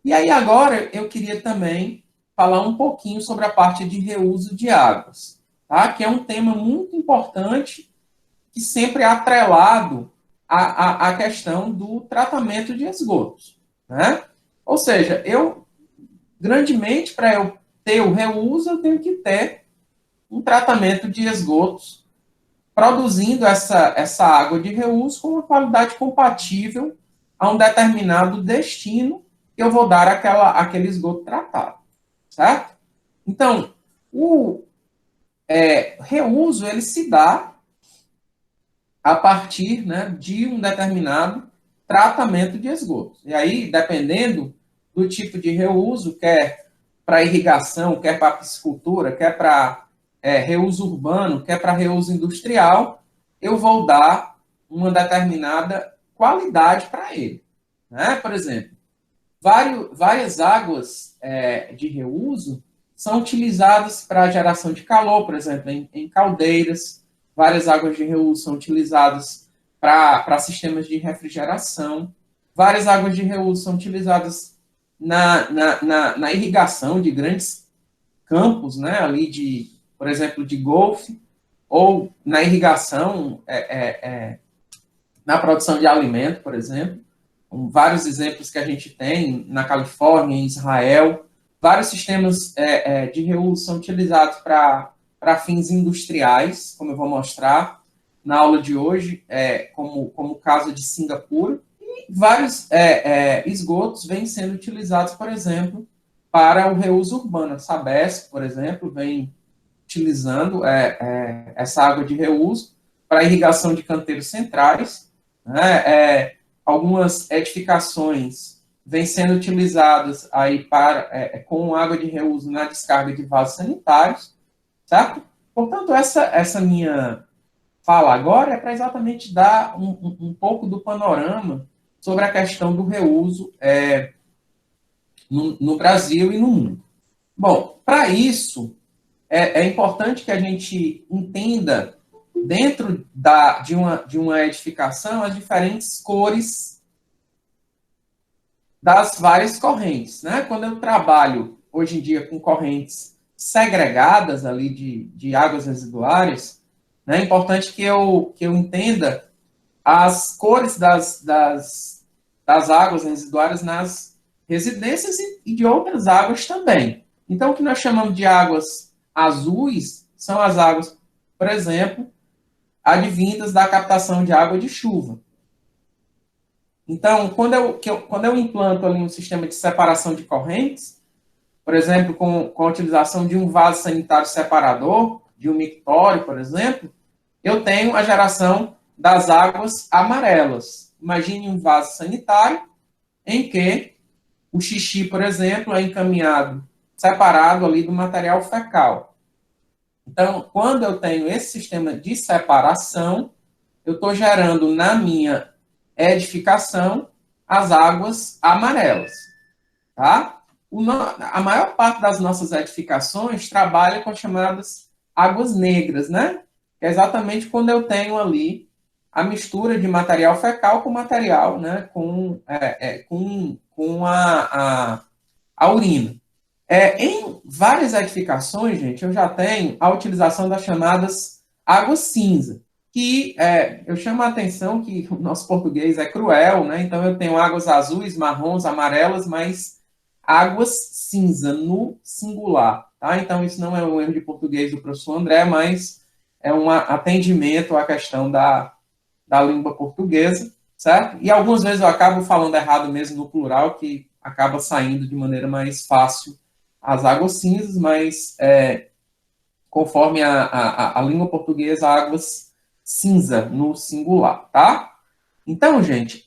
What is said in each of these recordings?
E aí agora eu queria também falar um pouquinho sobre a parte de reuso de águas, tá? Que é um tema muito importante que sempre é atrelado à questão do tratamento de esgotos, né? Ou seja, grandemente, para eu ter o reuso, eu tenho que ter um tratamento de esgotos produzindo essa água de reuso com uma qualidade compatível a um determinado destino que eu vou dar aquele esgoto tratado, certo? Então, o reuso, ele se dá a partir, né, de um determinado tratamento de esgoto. E aí, dependendo do tipo de reuso, quer para irrigação, quer para piscicultura, quer para reuso urbano, quer para reuso industrial, eu vou dar uma determinada qualidade para ele. Né? Por exemplo, várias águas de reuso são utilizadas para a geração de calor, por exemplo, em caldeiras. Várias águas de reuso são utilizadas para sistemas de refrigeração. Várias águas de reuso são utilizadas na irrigação de grandes campos, né, ali por exemplo, de golfe, ou na irrigação, na produção de alimento, por exemplo. Vários exemplos que a gente tem na Califórnia, em Israel. Vários sistemas de reuso são utilizados para fins industriais, como eu vou mostrar na aula de hoje, como o caso de Singapura. E vários esgotos vêm sendo utilizados, por exemplo, para o reuso urbano. A Sabesp, por exemplo, vem utilizando essa água de reuso para irrigação de canteiros centrais, né? Algumas edificações vêm sendo utilizadas aí com água de reuso na descarga de vasos sanitários, certo? Portanto, essa minha fala agora é para exatamente dar um pouco do panorama sobre a questão do reuso no Brasil e no mundo. Bom, para isso, é importante que a gente entenda, dentro de uma edificação, as diferentes cores das várias correntes. Né? Quando eu trabalho, hoje em dia, com correntes segregadas ali de águas residuárias, né, é importante que eu entenda as cores das águas residuárias nas residências e de outras águas também. Então, o que nós chamamos de águas azuis são as águas, por exemplo, advindas da captação de água de chuva. Então, quando eu implanto ali um sistema de separação de correntes, por exemplo, com a utilização de um vaso sanitário separador, de um mictório, por exemplo, eu tenho a geração das águas amarelas. Imagine um vaso sanitário em que o xixi, por exemplo, é encaminhado, separado ali do material fecal. Então, quando eu tenho esse sistema de separação, eu estou gerando na minha edificação as águas amarelas, tá? A maior parte das nossas edificações trabalha com as chamadas águas negras, né? É exatamente quando eu tenho ali a mistura de material fecal com material, né? Com a urina. Em várias edificações, gente, eu já tenho a utilização das chamadas águas cinza, que eu chamo a atenção que o nosso português é cruel, né? Então eu tenho águas azuis, marrons, amarelas, mas águas cinza no singular, tá? Então isso não é um erro de português do professor André, mas é um atendimento à questão da língua portuguesa, certo? E algumas vezes eu acabo falando errado mesmo no plural, que acaba saindo de maneira mais fácil as águas cinzas, mas conforme a língua portuguesa, águas cinza no singular, tá? Então, gente,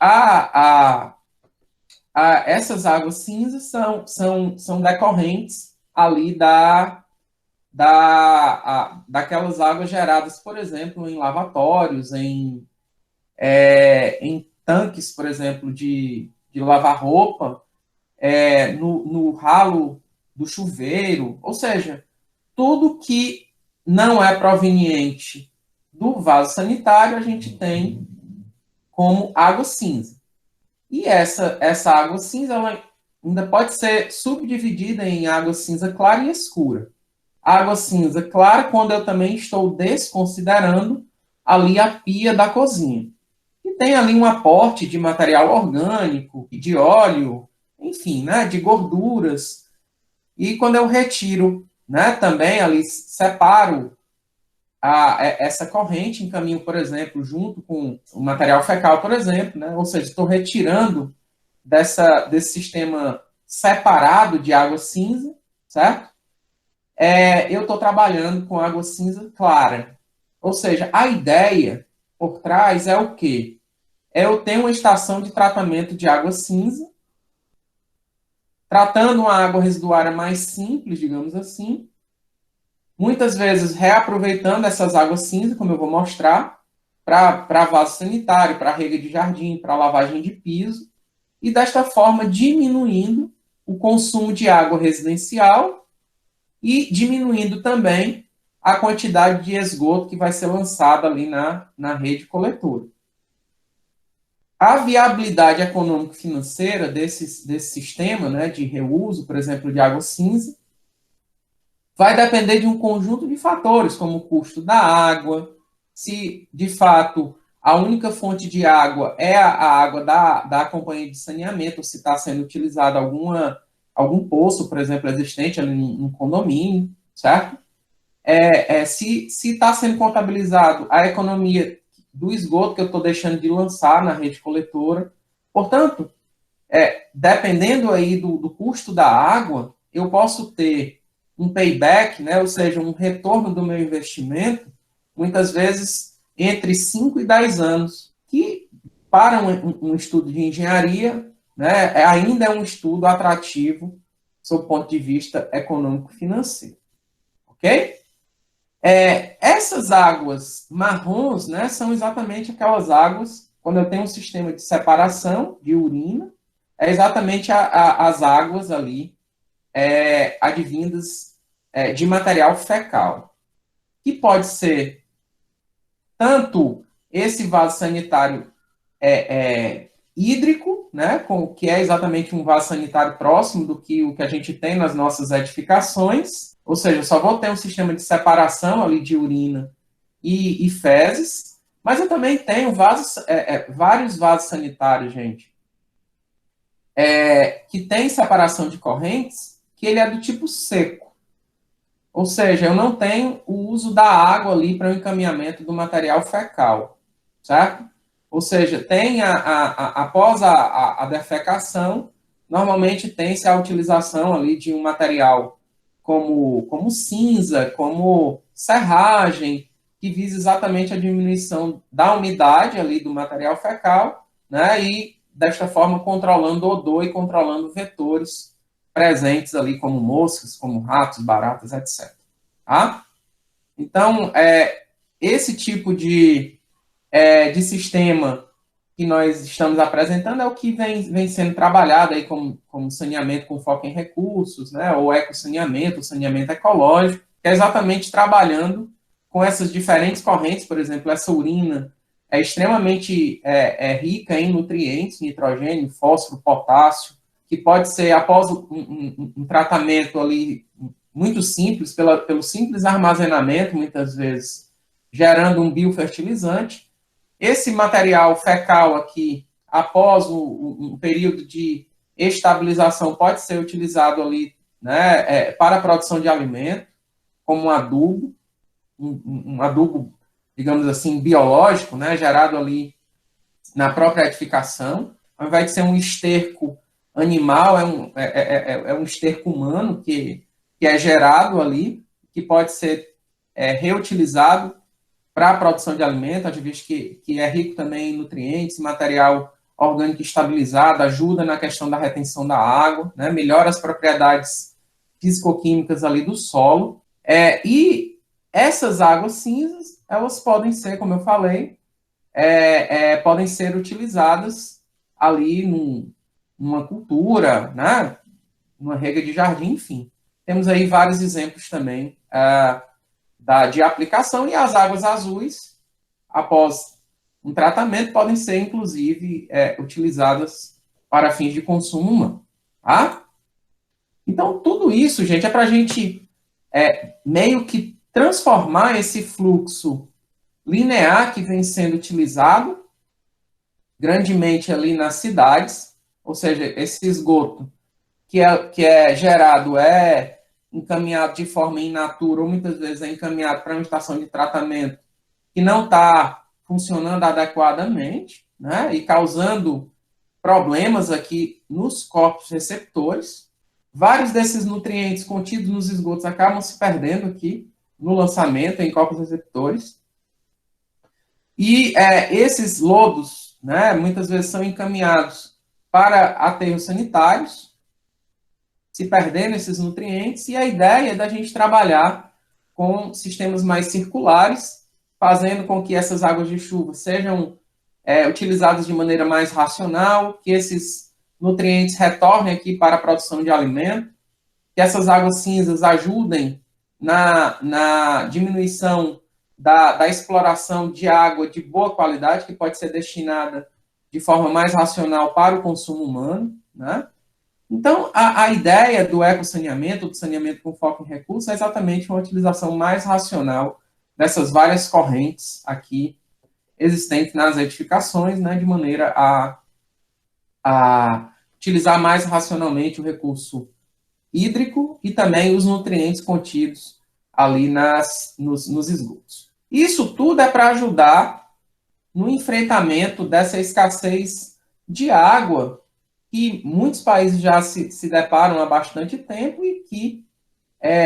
essas águas cinzas são decorrentes ali daquelas águas geradas, por exemplo, em lavatórios, em tanques, por exemplo, de lavar roupa, no ralo do chuveiro, ou seja, tudo que não é proveniente do vaso sanitário, a gente tem como água cinza. E essa água cinza, ela ainda pode ser subdividida em água cinza clara e escura. Água cinza clara, quando eu também estou desconsiderando ali a pia da cozinha. E tem ali um aporte de material orgânico, de óleo, enfim, né, de gorduras. E quando eu retiro, né, também ali separo essa corrente, encaminho, por exemplo, junto com o material fecal, por exemplo, né, ou seja, estou retirando desse sistema separado de água cinza, certo? Eu estou trabalhando com água cinza clara. Ou seja, a ideia por trás é o quê? Eu tenho uma estação de tratamento de água cinza, tratando uma água residuária mais simples, digamos assim, muitas vezes reaproveitando essas águas cinza, como eu vou mostrar, para vaso sanitário, para rega de jardim, para lavagem de piso, e desta forma diminuindo o consumo de água residencial e diminuindo também a quantidade de esgoto que vai ser lançada ali na rede coletora. A viabilidade econômico-financeira desse sistema, né, de reuso, por exemplo, de água cinza, vai depender de um conjunto de fatores, como o custo da água, se de fato a única fonte de água é a água da companhia de saneamento, ou se está sendo utilizado algum poço, por exemplo, existente ali no condomínio, certo? Se está sendo contabilizado a economia do esgoto que eu estou deixando de lançar na rede coletora. Portanto, dependendo aí do custo da água, eu posso ter um payback, né, ou seja, um retorno do meu investimento, muitas vezes entre 5 e 10 anos, que para um estudo de engenharia, né, ainda é um estudo atrativo sob o ponto de vista econômico-financeiro. Ok? Essas águas marrons, né, são exatamente aquelas águas, quando eu tenho um sistema de separação de urina, é exatamente as águas ali advindas de material fecal, que pode ser tanto esse vaso sanitário hídrico, né, que é exatamente um vaso sanitário próximo do que o que a gente tem nas nossas edificações, ou seja, eu só vou ter um sistema de separação ali de urina e fezes, mas eu também tenho vários vasos sanitários, gente, que tem separação de correntes, que ele é do tipo seco. Ou seja, eu não tenho o uso da água ali para o encaminhamento do material fecal, certo? Ou seja, após a defecação, normalmente tem-se a utilização ali de um material como cinza, como serragem, que visa exatamente a diminuição da umidade ali do material fecal, né? E desta forma controlando o odor e controlando vetores presentes ali, como moscas, como ratos, baratas, etc. Tá? Então, esse tipo de sistema que nós estamos apresentando é o que vem sendo trabalhado aí como saneamento com foco em recursos, né, ou ecossaneamento, saneamento ecológico, que é exatamente trabalhando com essas diferentes correntes. Por exemplo, essa urina é extremamente rica em nutrientes, nitrogênio, fósforo, potássio, que pode ser, após um tratamento ali muito simples, pelo simples armazenamento, muitas vezes, gerando um biofertilizante. Esse material fecal aqui, após um período de estabilização, pode ser utilizado ali, né, para a produção de alimento, como um adubo, um adubo, digamos assim, biológico, né, gerado ali na própria edificação. Ao invés de ser um esterco animal, é um esterco humano que é gerado ali, que pode ser reutilizado para a produção de alimento, visto que é rico também em nutrientes, material orgânico estabilizado, ajuda na questão da retenção da água, né, melhora as propriedades físico-químicas ali do solo. E essas águas cinzas, elas podem ser, como eu falei, podem ser utilizadas ali numa cultura, né, numa rega de jardim, enfim. Temos aí vários exemplos também de aplicação, e as águas azuis, após um tratamento, podem ser, inclusive, utilizadas para fins de consumo humano. tá? Então, tudo isso, gente, é para a gente meio que transformar esse fluxo linear que vem sendo utilizado grandemente ali nas cidades, ou seja, esse esgoto que é gerado encaminhado de forma in natura, ou muitas vezes é encaminhado para uma estação de tratamento que não está funcionando adequadamente, né, e causando problemas aqui nos corpos receptores. Vários desses nutrientes contidos nos esgotos acabam se perdendo aqui no lançamento em corpos receptores. E esses lodos, né, muitas vezes são encaminhados para aterros sanitários, se perdendo esses nutrientes, e a ideia é da gente trabalhar com sistemas mais circulares, fazendo com que essas águas de chuva sejam utilizadas de maneira mais racional, que esses nutrientes retornem aqui para a produção de alimento, que essas águas cinzas ajudem na diminuição da exploração de água de boa qualidade, que pode ser destinada de forma mais racional para o consumo humano, né? Então, a ideia do ecossaneamento, do saneamento com foco em recursos, é exatamente uma utilização mais racional dessas várias correntes aqui existentes nas edificações, né, de maneira a utilizar mais racionalmente o recurso hídrico e também os nutrientes contidos ali nos esgotos. Isso tudo é para ajudar no enfrentamento dessa escassez de água que muitos países já se deparam há bastante tempo e que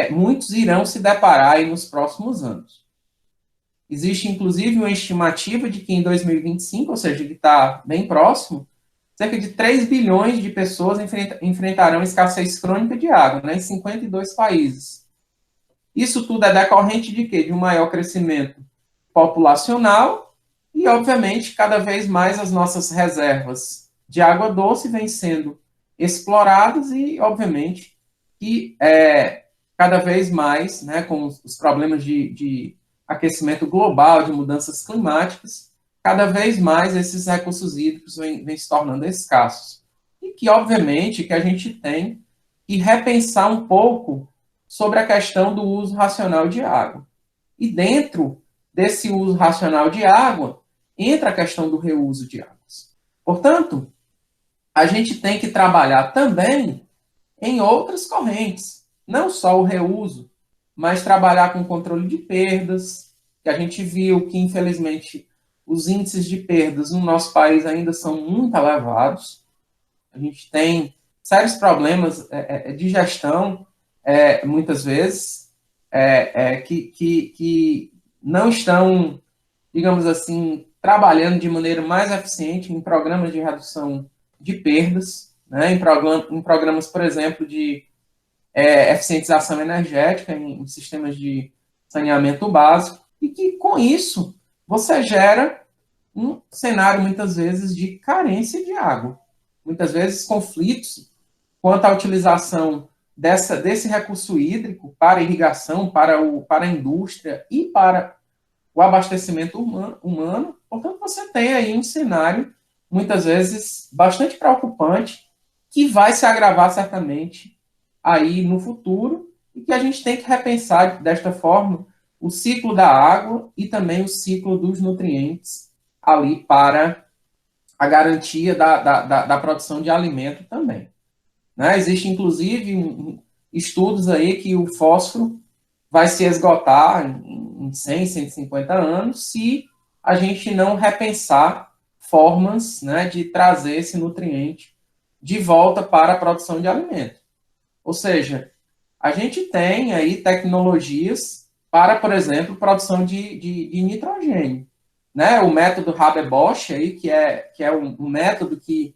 muitos irão se deparar aí nos próximos anos. Existe, inclusive, uma estimativa de que em 2025, ou seja, que está bem próximo, cerca de 3 bilhões de pessoas enfrentarão escassez crônica de água, né, em 52 países. Isso tudo é decorrente de quê? De um maior crescimento populacional e, obviamente, cada vez mais as nossas reservas de água doce vêm sendo exploradas e, obviamente, que cada vez mais, né, com os problemas de aquecimento global, de mudanças climáticas, cada vez mais esses recursos hídricos vêm se tornando escassos. E que, obviamente, que a gente tem que repensar um pouco sobre a questão do uso racional de água. E dentro desse uso racional de água, entra a questão do reuso de águas. Portanto, a gente tem que trabalhar também em outras correntes, não só o reuso, mas trabalhar com controle de perdas, que a gente viu que, infelizmente, os índices de perdas no nosso país ainda são muito elevados. A gente tem sérios problemas de gestão, muitas vezes, que não estão, digamos assim, trabalhando de maneira mais eficiente em programas de redução de perdas, né, em programas, por exemplo, de eficientização energética, em sistemas de saneamento básico, e que, com isso, você gera um cenário, muitas vezes, de carência de água. Muitas vezes, conflitos quanto à utilização desse recurso hídrico para a irrigação, para a indústria e para o abastecimento humano. Portanto, você tem aí um cenário, muitas vezes, bastante preocupante, que vai se agravar certamente aí no futuro, e que a gente tem que repensar desta forma o ciclo da água e também o ciclo dos nutrientes ali para a garantia da produção de alimento também. Né? Existe, inclusive, estudos aí que o fósforo vai se esgotar em 100, 150 anos se a gente não repensar formas, né, de trazer esse nutriente de volta para a produção de alimento. Ou seja, a gente tem aí tecnologias para, por exemplo, produção de nitrogênio. Né? O método Haber-Bosch, aí, que é um método que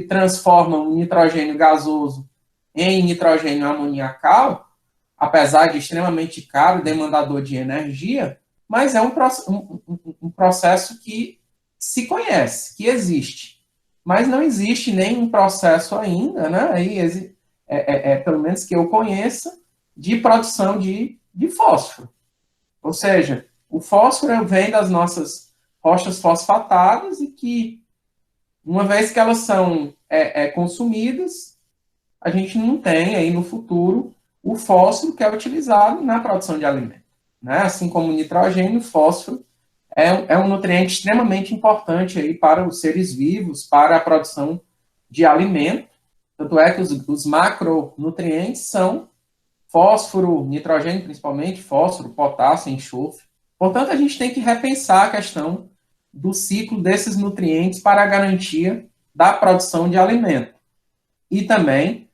transforma o nitrogênio gasoso em nitrogênio amoniacal, apesar de extremamente caro e demandador de energia, mas é um processo que se conhece, que existe. Mas não existe nenhum processo ainda, né? Aí, pelo menos que eu conheça, de produção de fósforo. Ou seja, o fósforo vem das nossas rochas fosfatadas e que, uma vez que elas são consumidas, a gente não tem aí no futuro o fósforo que é utilizado na produção de alimento, né? Assim como o nitrogênio, o fósforo é um nutriente extremamente importante aí para os seres vivos, para a produção de alimento. Tanto é que os macronutrientes são fósforo, nitrogênio principalmente, fósforo, potássio, enxofre. Portanto, a gente tem que repensar a questão do ciclo desses nutrientes para a garantia da produção de alimento. E também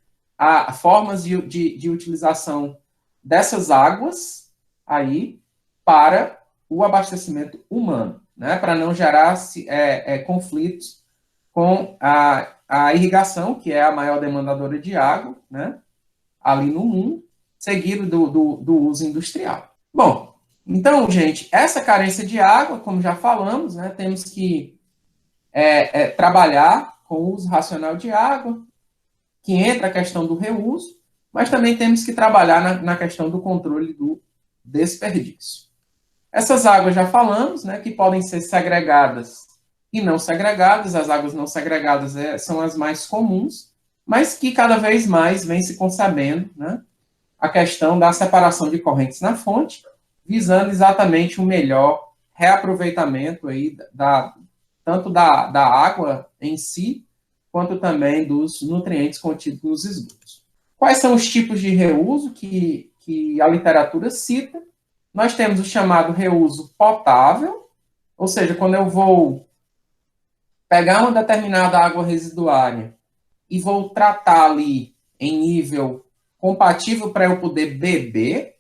formas de utilização dessas águas aí para o abastecimento humano, né? Para não gerar conflitos com a irrigação, que é a maior demandadora de água, né? Ali no mundo, seguido do uso industrial. Bom, então, gente, essa carência de água, como já falamos, né, temos que trabalhar com o uso racional de água, que entra a questão do reuso, mas também temos que trabalhar na questão do controle do desperdício. Essas águas já falamos, né, que podem ser segregadas e não segregadas. As águas não segregadas são as mais comuns, mas que cada vez mais vem se concebendo, né, a questão da separação de correntes na fonte, visando exatamente o melhor reaproveitamento aí tanto da água em si, quanto também dos nutrientes contidos nos esgotos. Quais são os tipos de reuso que a literatura cita? Nós temos o chamado reuso potável, ou seja, quando eu vou pegar uma determinada água residuária e vou tratar ali em nível compatível para eu poder beber,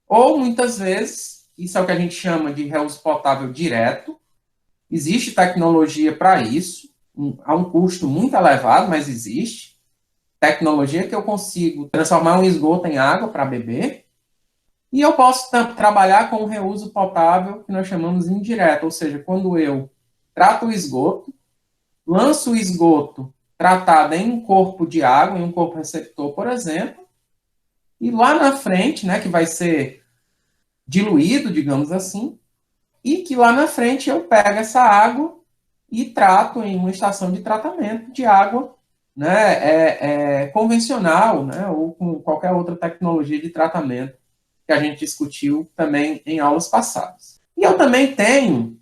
ou muitas vezes, isso é o que a gente chama de reuso potável direto, existe tecnologia para isso, a um custo muito elevado, mas existe tecnologia que eu consigo transformar um esgoto em água para beber, e eu posso trabalhar com o reuso potável, que nós chamamos indireto, ou seja, quando eu trato o esgoto, lanço o esgoto tratado em um corpo de água, em um corpo receptor, por exemplo, e lá na frente, né, que vai ser diluído, digamos assim, e que lá na frente eu pego essa água e trato em uma estação de tratamento de água, né, convencional, né, ou com qualquer outra tecnologia de tratamento que a gente discutiu também em aulas passadas. E eu também tenho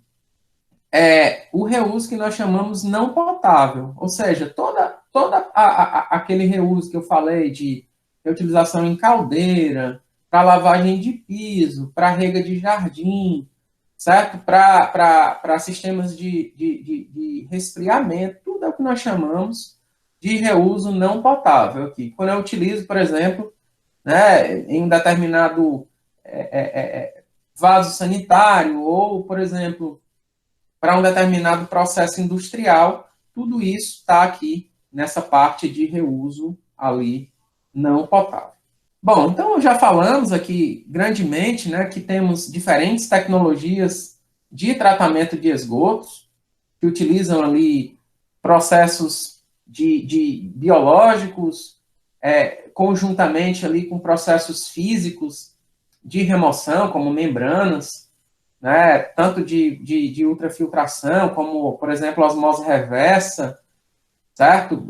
o reuso que nós chamamos não potável, ou seja, toda aquele reuso que eu falei de utilização em caldeira, para lavagem de piso, para rega de jardim, certo? Para sistemas de resfriamento, tudo é o que nós chamamos de reuso não potável aqui. Quando eu utilizo, por exemplo, né, em um determinado vaso sanitário, ou, por exemplo, para um determinado processo industrial, tudo isso está aqui nessa parte de reuso ali não potável. Bom, então já falamos aqui grandemente, né, que temos diferentes tecnologias de tratamento de esgotos que utilizam ali processos de biológicos conjuntamente ali com processos físicos de remoção, como membranas, né, tanto de ultrafiltração, como, por exemplo, osmose reversa, certo?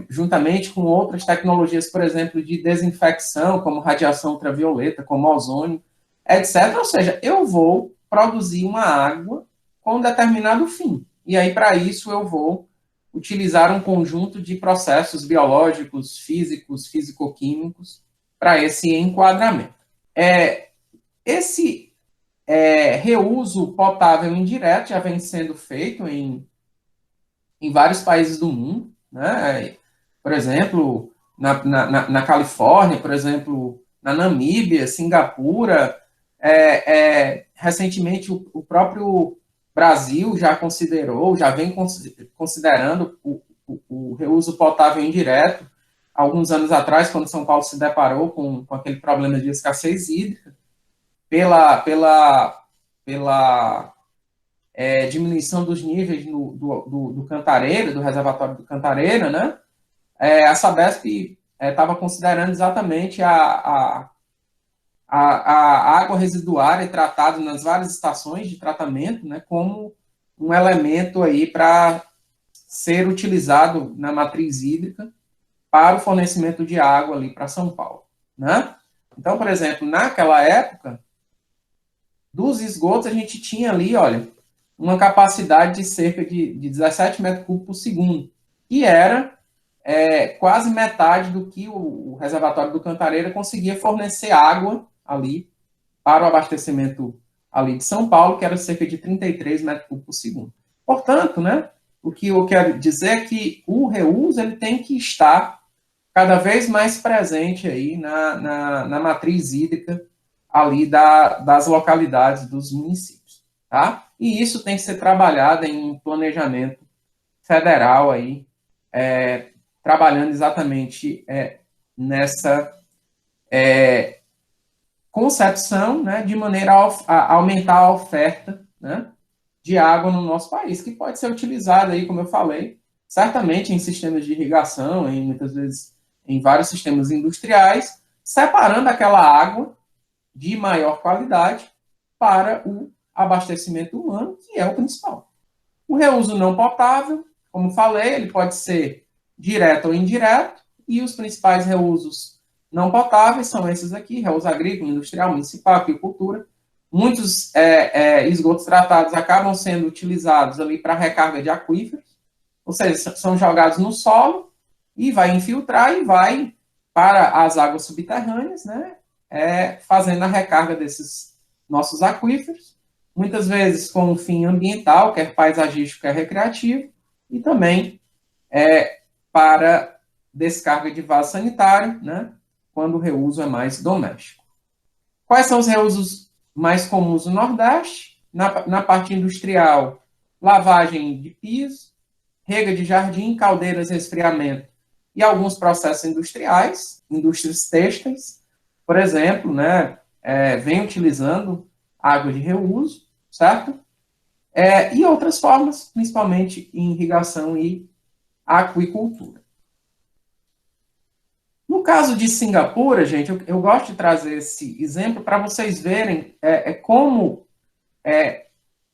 Juntamente com outras tecnologias, por exemplo, de desinfecção, como radiação ultravioleta, como ozônio, etc. Ou seja, eu vou produzir uma água com um determinado fim. E aí, para isso, eu vou utilizar um conjunto de processos biológicos, físicos, físico-químicos, para esse enquadramento. Esse reuso potável indireto já vem sendo feito em vários países do mundo, né? Por exemplo, na Califórnia, por exemplo, na Namíbia, Singapura, recentemente o próprio Brasil já considerou, já vem considerando o reuso potável indireto, alguns anos atrás, quando São Paulo se deparou com aquele problema de escassez hídrica, pela diminuição dos níveis do Cantareira, do reservatório do Cantareira, né? A Sabesp estava considerando exatamente a água residuária tratada nas várias estações de tratamento, né, como um elemento aí para ser utilizado na matriz hídrica para o fornecimento de água ali para São Paulo, né? Então, por exemplo, naquela época, dos esgotos, a gente tinha ali, olha, uma capacidade de cerca de 17 metros cúbicos por segundo, que era quase metade do que o reservatório do Cantareira conseguia fornecer água ali para o abastecimento ali de São Paulo, que era cerca de 33 metros cúbicos por segundo. Portanto, né, o que eu quero dizer é que o reuso ele tem que estar cada vez mais presente aí na matriz hídrica ali das localidades, dos municípios, tá? E isso tem que ser trabalhado em um planejamento federal aí, trabalhando exatamente nessa concepção, né, de maneira a aumentar a oferta, né, de água no nosso país, que pode ser utilizada aí, como eu falei, certamente em sistemas de irrigação, muitas vezes em vários sistemas industriais, separando aquela água de maior qualidade para o abastecimento humano, que é o principal. O reuso não potável, como falei, ele pode ser direto ou indireto, e os principais reusos não potáveis são esses aqui: reuso agrícola, industrial, municipal, agricultura. Muitos esgotos tratados acabam sendo utilizados ali para recarga de aquíferos, ou seja, são jogados no solo e vai infiltrar e vai para as águas subterrâneas, né, fazendo a recarga desses nossos aquíferos, muitas vezes com um fim ambiental, quer paisagístico, quer recreativo, e também para descarga de vaso sanitário, né, quando o reuso é mais doméstico. Quais são os reusos mais comuns no Nordeste? Na parte industrial, lavagem de piso, rega de jardim, caldeiras de resfriamento e alguns processos industriais, indústrias têxteis, por exemplo, né, vem utilizando água de reuso, certo? E outras formas, principalmente em irrigação e aquicultura. No caso de Singapura, gente, eu gosto de trazer esse exemplo para vocês verem como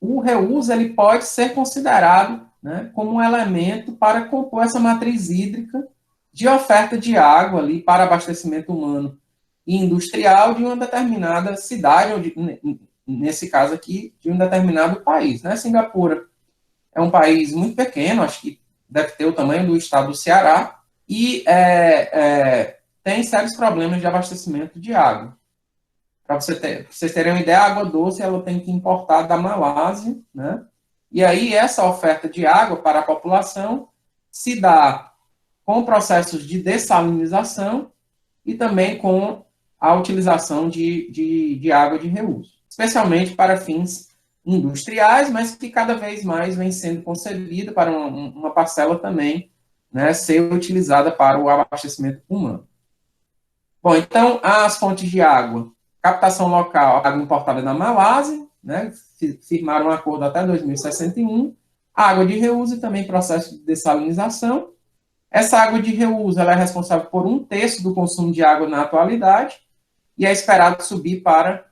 o reuso ele pode ser considerado, né, como um elemento para compor essa matriz hídrica de oferta de água ali para abastecimento humano e industrial de uma determinada cidade, ou nesse caso aqui, de um determinado país, né? Singapura é um país muito pequeno, acho que deve ter o tamanho do estado do Ceará, e tem sérios problemas de abastecimento de água. Para vocês terem uma ideia, a água doce ela tem que importar da Malásia, né? E aí essa oferta de água para a população se dá com processos de dessalinização e também com a utilização de água de reuso, especialmente para fins industriais, mas que cada vez mais vem sendo concebida para uma parcela também, né, ser utilizada para o abastecimento humano. Bom, então, as fontes de água: captação local, água importada da Malásia, né, firmaram um acordo até 2061, água de reuso e também processo de dessalinização. Essa água de reuso ela é responsável por 1/3 do consumo de água na atualidade e é esperado subir para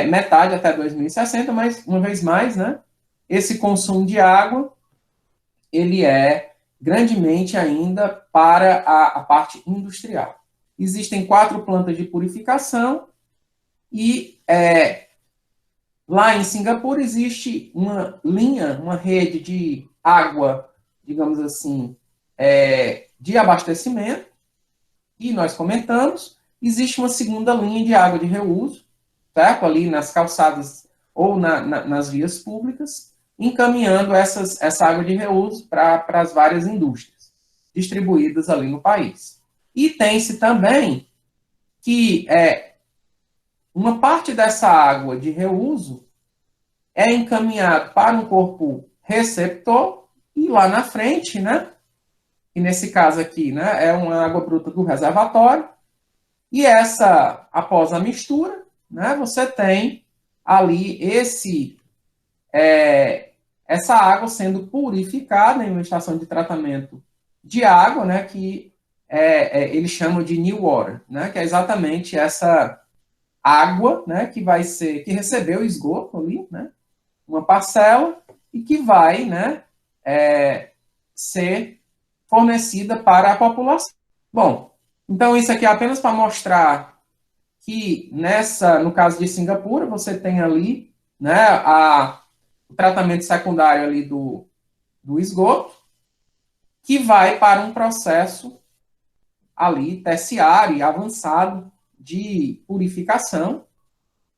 metade até 2060, mas, uma vez mais, né, esse consumo de água ele é grandemente ainda para a parte industrial. Existem 4 plantas de purificação e lá em Singapura existe uma linha, uma rede de água, digamos assim, de abastecimento, e nós comentamos, existe uma segunda linha de água de reuso, certo? Ali nas calçadas ou nas vias públicas, encaminhando essa água de reuso para as várias indústrias distribuídas ali no país. E tem-se também que uma parte dessa água de reuso é encaminhado para um corpo receptor e lá na frente, né, e nesse caso aqui, né, é uma água bruta do reservatório, e após a mistura, né, você tem ali essa água sendo purificada em uma estação de tratamento de água, né, que eles chamam de new water, né, que é exatamente essa água, né, que recebeu o esgoto ali, né, uma parcela, e que vai, né, ser fornecida para a população. Bom, então isso aqui é apenas para mostrar que no caso de Singapura, você tem ali, né, o tratamento secundário ali do esgoto, que vai para um processo ali terciário e avançado de purificação,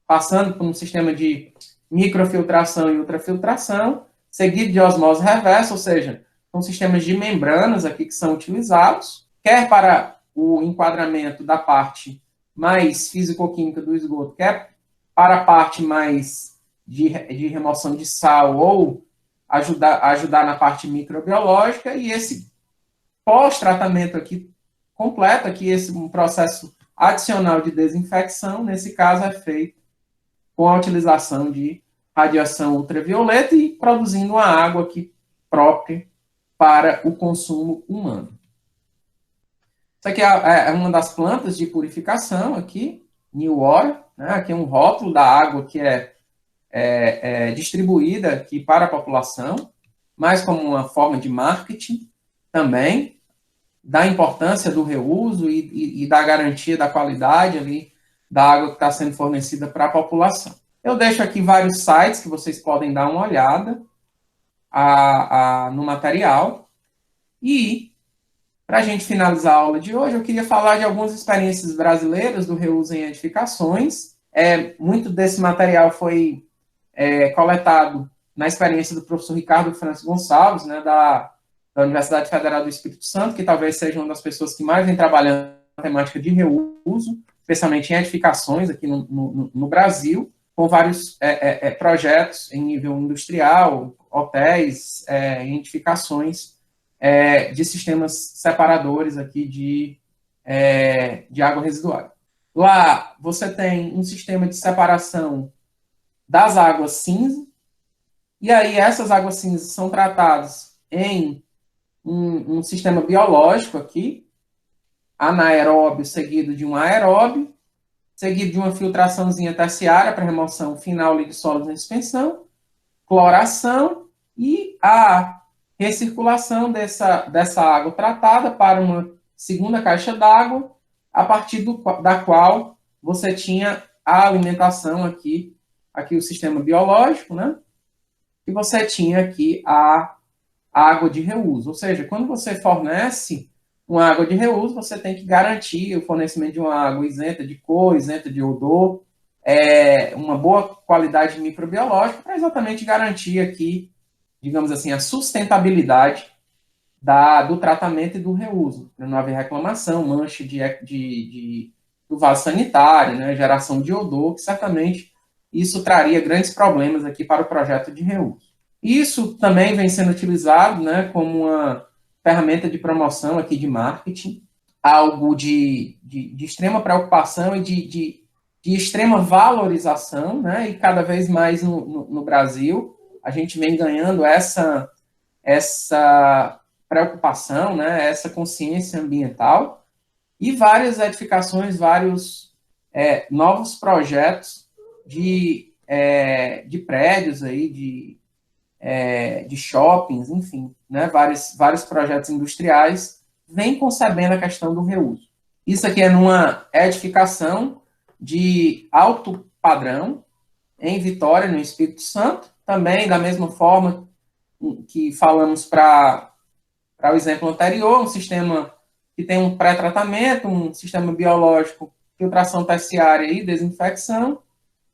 passando por um sistema de microfiltração e ultrafiltração, seguido de osmose reversa, ou seja, são sistemas de membranas aqui que são utilizados, quer para o enquadramento da parte mais físico-química do esgoto, quer para a parte mais de remoção de sal ou ajudar na parte microbiológica, e esse pós-tratamento aqui completo, aqui um processo adicional de desinfecção, nesse caso é feito com a utilização de radiação ultravioleta e produzindo uma água aqui própria para o consumo humano. Isso aqui é uma das plantas de purificação aqui, New Water, né? Aqui é um rótulo da água que é distribuída aqui para a população, mas como uma forma de marketing também, da importância do reuso e da garantia da qualidade ali da água que está sendo fornecida para a população. Eu deixo aqui vários sites que vocês podem dar uma olhada no material. E, para a gente finalizar a aula de hoje, eu queria falar de algumas experiências brasileiras do reuso em edificações. Muito desse material foi coletado na experiência do professor Ricardo Francis Gonçalves, né, da Universidade Federal do Espírito Santo, que talvez seja uma das pessoas que mais vem trabalhando na temática de reuso, especialmente em edificações aqui no Brasil, com vários projetos em nível industrial, hotéis, edificações de sistemas separadores aqui de água residual. Lá você tem um sistema de separação das águas cinza, e aí essas águas cinzas são tratadas em um sistema biológico aqui, anaeróbio seguido de um aeróbio, seguido de uma filtraçãozinha terciária para remoção final de sólidos em suspensão, cloração e a recirculação dessa água tratada para uma segunda caixa d'água, a partir da qual você tinha a alimentação aqui o sistema biológico, né? E você tinha aqui a água de reuso. Ou seja, quando você fornece uma água de reuso, você tem que garantir o fornecimento de uma água isenta de cor, isenta de odor, uma boa qualidade microbiológica, para exatamente garantir aqui, digamos assim, a sustentabilidade do tratamento e do reuso, para não haver reclamação, mancha do vaso sanitário, né, geração de odor, que certamente isso traria grandes problemas aqui para o projeto de reuso. Isso também vem sendo utilizado, né, como uma ferramenta de promoção aqui de marketing, algo de extrema preocupação e de extrema valorização, né, e cada vez mais no Brasil a gente vem ganhando essa preocupação, né, essa consciência ambiental, e várias edificações, vários novos projetos de prédios aí, de shoppings, enfim, né, vários projetos industriais vêm concebendo a questão do reuso. Isso aqui é numa edificação de alto padrão, em Vitória, no Espírito Santo, também da mesma forma que falamos para o exemplo anterior, um sistema que tem um pré-tratamento, um sistema biológico, filtração terciária e desinfecção,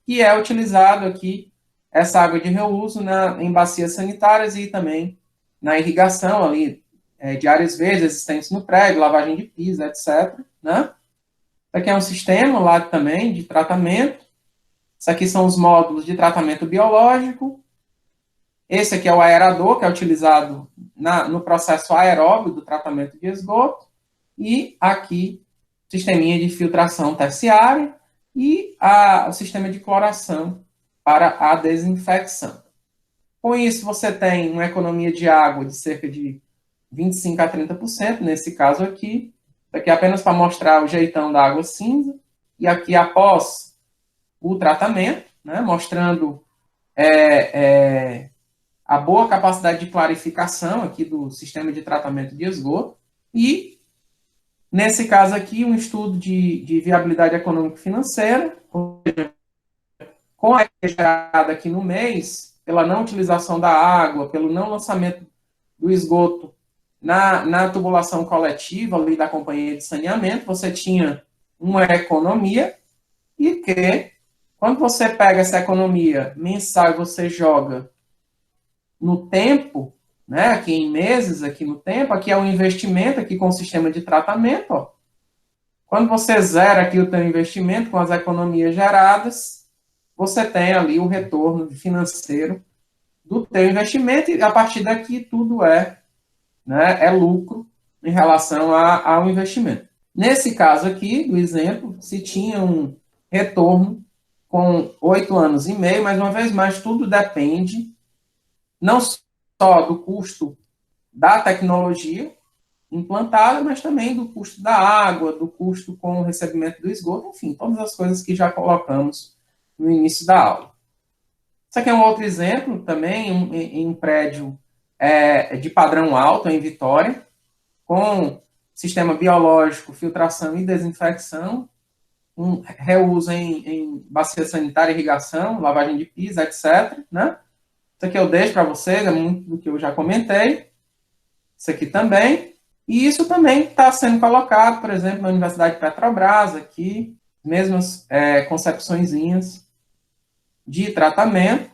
que é utilizado aqui essa água de reuso em bacias sanitárias e também na irrigação ali, de áreas verdes existentes no prédio, lavagem de piso, etc. Né? Isso aqui é um sistema lá também de tratamento. Isso aqui são os módulos de tratamento biológico. Esse aqui é o aerador, que é utilizado no processo aeróbio do tratamento de esgoto. E aqui, sisteminha de filtração terciária e o sistema de cloração para a desinfecção. Com isso, você tem uma economia de água de cerca de 25% a 30%, nesse caso aqui. Isso aqui é apenas para mostrar o jeitão da água cinza. E aqui, após o tratamento, né, mostrando a boa capacidade de clarificação aqui do sistema de tratamento de esgoto. E Nesse caso aqui, um estudo de viabilidade econômica e financeira, com a gerada aqui no mês, pela não utilização da água, pelo não lançamento do esgoto na tubulação coletiva ali da companhia de saneamento, você tinha uma economia e que, quando você pega essa economia mensal e você joga no tempo, né, aqui em meses, aqui no tempo, aqui é o investimento, aqui com o sistema de tratamento, ó. Quando você zera aqui o teu investimento com as economias geradas, você tem ali o retorno financeiro do teu investimento e a partir daqui tudo é lucro em relação ao investimento. Nesse caso aqui, do exemplo, se tinha um retorno com 8 anos e meio, mais uma vez mais, tudo depende não só do custo da tecnologia implantada, mas também do custo da água, do custo com o recebimento do esgoto, enfim, todas as coisas que já colocamos no início da aula. Isso aqui é um outro exemplo também, em um prédio de padrão alto, em Vitória, com sistema biológico, filtração e desinfecção, um reuso em bacia sanitária, irrigação, lavagem de piso, etc. Né? Isso aqui eu deixo para vocês, é muito do que eu já comentei. Isso aqui também. E isso também está sendo colocado, por exemplo, na Universidade de Petrobras, aqui, mesmas concepçõezinhas de tratamento,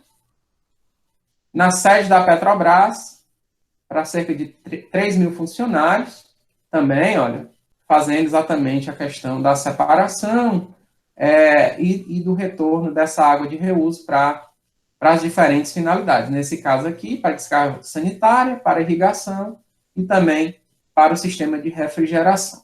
na sede da Petrobras, para cerca de 3 mil funcionários, também, olha, fazendo exatamente a questão da separação e do retorno dessa água de reuso para as diferentes finalidades. Nesse caso aqui, para descarga sanitária, para irrigação e também para o sistema de refrigeração.